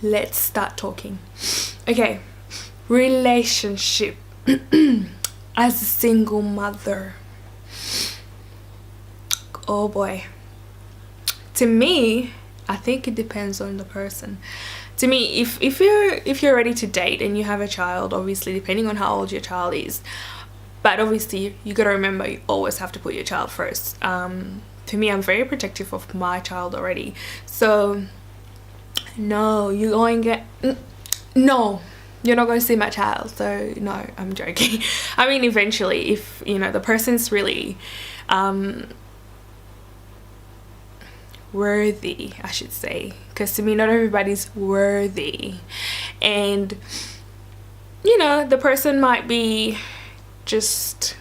let's start talking. Okay, relationship as a single mother. Oh boy. To me, I think it depends on the person. To me, if you're ready to date and you have a child, obviously depending on how old your child is, but obviously you gotta remember you always have to put your child first. For me, I'm very protective of my child already, so no, you're not going to see my child. So no, I'm joking. I mean, eventually, if the person's really worthy, I should say, because to me not everybody's worthy, and the person might be just,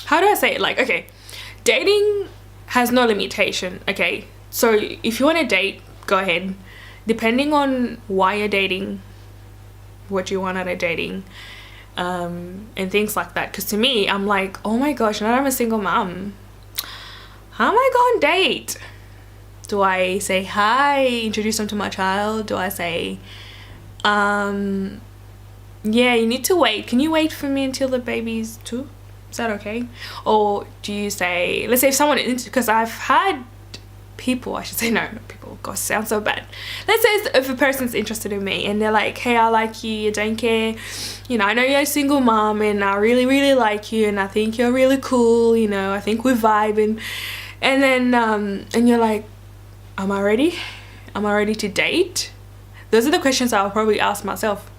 how do I say it, like, okay, dating has no limitation. Okay, so if you want to date, go ahead, depending on why you're dating, what you want out of dating, and things like that. Because to me, I'm like, oh my gosh, now I'm a single mom, how am I going to date? Do I say hi, introduce them to my child? Do I say, yeah, you need to wait, can you wait for me until the baby's 2? Is that okay? Or do you say, let's say if someone, because I've had people, I should say, no, not people, gosh, sounds so bad. Let's say if a person's interested in me and they're like, hey, I like you, I don't care, I know you're a single mom and I really, really like you and I think you're really cool, I think we're vibing. And then, and you're like, am I ready? Am I ready to date? Those are the questions I'll probably ask myself.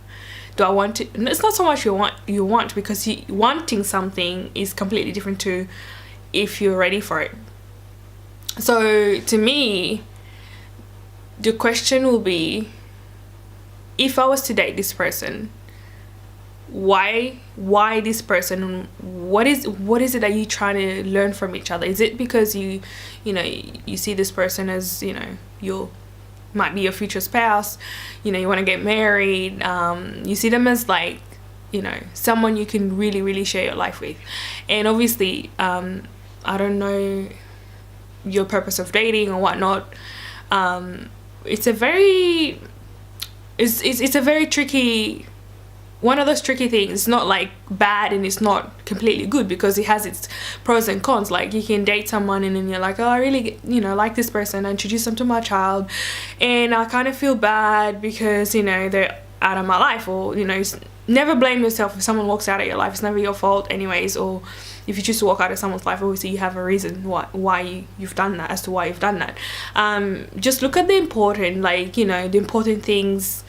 Do I want to? It's not so much you want, because wanting something is completely different to if you're ready for it. So to me, the question will be, if I was to date this person, why this person? What is it that you're trying to learn from each other? Is it because you see this person as your might be your future spouse, you want to get married, you see them as like someone you can really, really share your life with. And obviously I don't know your purpose of dating or whatnot. It's a very tricky, one of those tricky things. It's not like bad and it's not completely good, because it has its pros and cons. Like, you can date someone and then you're like, oh, I really like this person, I introduce them to my child and I kind of feel bad because they're out of my life. Or never blame yourself if someone walks out of your life. It's never your fault anyways. Or if you choose to walk out of someone's life, obviously you have a reason why you've done that, as to why you've done that. Just look at the important, the important things,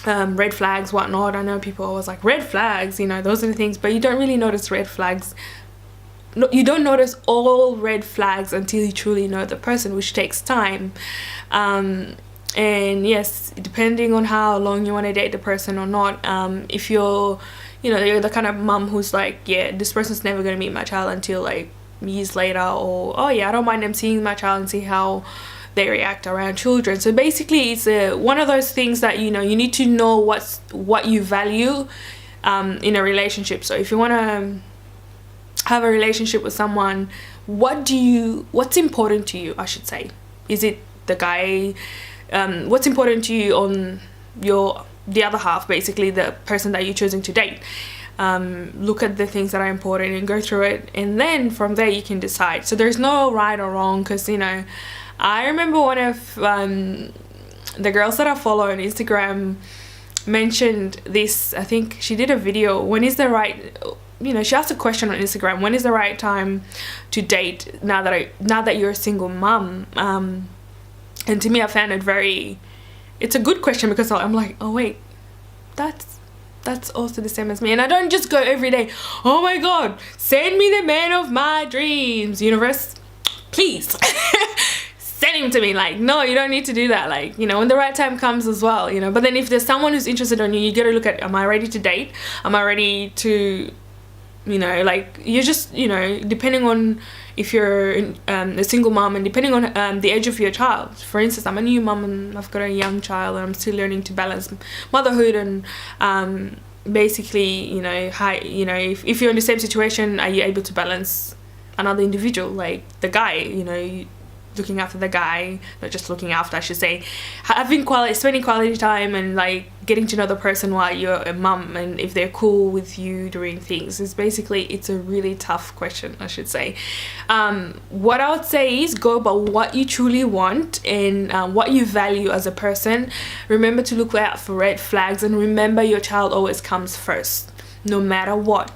red flags, whatnot. I know people always like, red flags, those are the things, but you don't really notice red flags. No, you don't notice all red flags until you truly know the person, which takes time. And yes, depending on how long you want to date the person or not, if you're you're the kind of mum who's like, yeah, this person's never going to meet my child until like years later, or oh yeah, I don't mind them seeing my child and see how they react around children. So basically it's one of those things that you need to know what you value in a relationship. So if you want to have a relationship with someone, what's important to you, I should say. Is it the guy? What's important to you on the other half, basically the person that you're choosing to date? Look at the things that are important and go through it, and then from there you can decide. So there's no right or wrong, because I remember one of the girls that I follow on Instagram mentioned this. I think she did a video, when is the right, she asked a question on Instagram, when is the right time to date now that you're a single mum? And to me, I found it it's a good question, because I'm like, oh wait, that's also the same as me. And I don't just go every day, oh my god, send me the man of my dreams, universe, please. Send him to me. Like, no, you don't need to do that. Like, when the right time comes as well, but then if there's someone who's interested in you gotta look at, am I ready to date? Am I ready to, like, you're just, depending on if you're a single mom, and depending on the age of your child. For instance, I'm a new mom and I've got a young child, and I'm still learning to balance motherhood and basically, if you're in the same situation, are you able to balance another individual, like the guy? looking after the guy, not just looking after, I should say, spending quality time and like getting to know the person while you're a mum, and if they're cool with you doing things. It's a really tough question, I should say. What I would say is go by what you truly want and what you value as a person. Remember to look out for red flags, and remember your child always comes first, no matter what.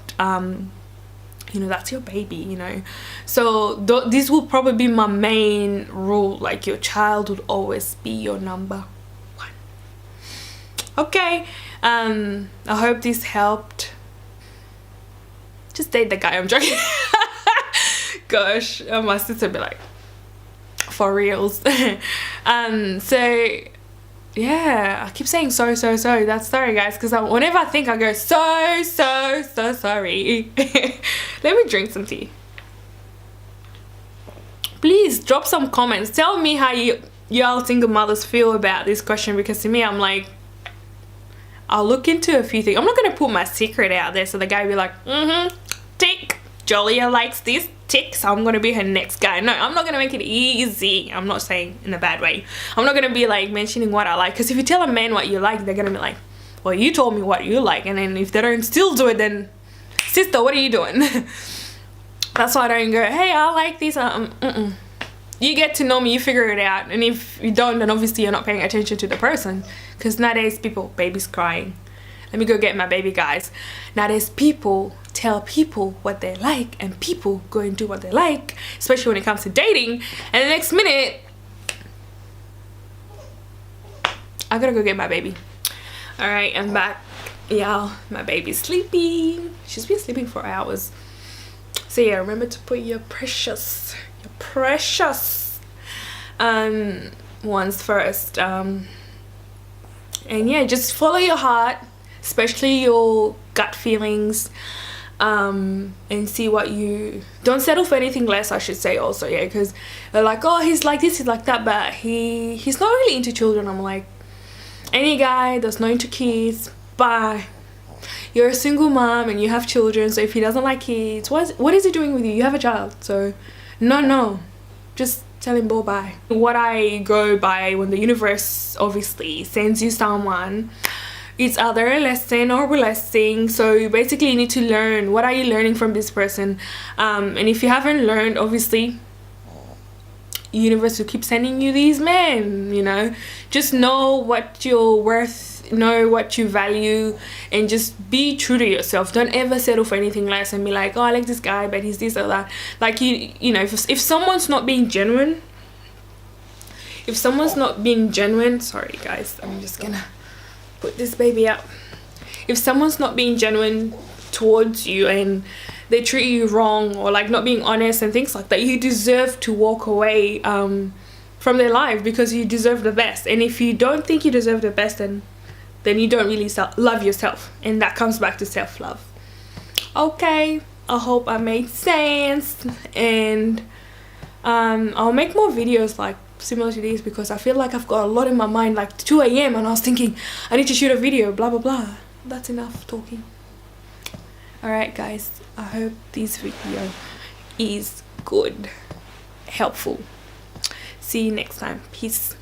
You know, that's your baby, you know. So this will probably be my main rule, like your child would always be your number one. Okay, I hope this helped. Just date the guy, I'm joking. Gosh, my sister be like, for reals. So yeah, I keep saying so. That's sorry guys, because whenever I think, I go so sorry. Let me drink some tea. Please drop some comments, tell me how y'all single mothers feel about this question, because to me, I'm like, I'll look into a few things. I'm not gonna put my secret out there so the guy be like, tick, Jolia likes this, tick, so I'm gonna be her next guy. No, I'm not gonna make it easy. I'm not saying in a bad way. I'm not gonna be like mentioning what I like, because if you tell a man what you like, they're gonna be like, well, you told me what you like, and then if they don't still do it, then sister, what are you doing? That's why I don't go, hey, I like this. You get to know me, you figure it out, and if you don't, then obviously you're not paying attention to the person, because nowadays baby's crying. Let me go get my baby, guys. Nowadays people tell people what they like, and people go and do what they like, especially when it comes to dating, and the next minute I gotta go get my baby. All right, I'm back, y'all. My baby's sleeping. She's been sleeping for hours. So yeah, remember to put your precious ones first, and yeah, just follow your heart, especially your gut feelings, and see what you don't settle for anything less, I should say, also. Yeah, because they're like, oh, he's like this, he's like that, but he's not really into children. I'm like, any guy that's not into kids, bye. You're a single mom and you have children, so if he doesn't like kids, what is he doing with you? You have a child, so no, just tell him bye. What I go by when the universe obviously sends you someone, it's either a lesson or a blessing. So you basically need to learn, what are you learning from this person, and if you haven't learned, obviously universe will keep sending you these men, you know. Just know what you're worth, know what you value, and just be true to yourself. Don't ever settle for anything less and be like, oh, I like this guy but he's this or that. Like, you know, if someone's not being genuine, sorry guys, I'm just gonna put this baby up. If someone's not being genuine towards you and they treat you wrong, or like not being honest and things like that, you deserve to walk away from their life, because you deserve the best. And if you don't think you deserve the best, then you don't really love yourself, and that comes back to self-love. Okay, I hope I made sense, and I'll make more videos like similar to these, because I feel like I've got a lot in my mind, like 2 AM, and I was thinking I need to shoot a video, blah blah blah. That's enough talking. Alright guys, I hope this video is good, helpful. See you next time. Peace.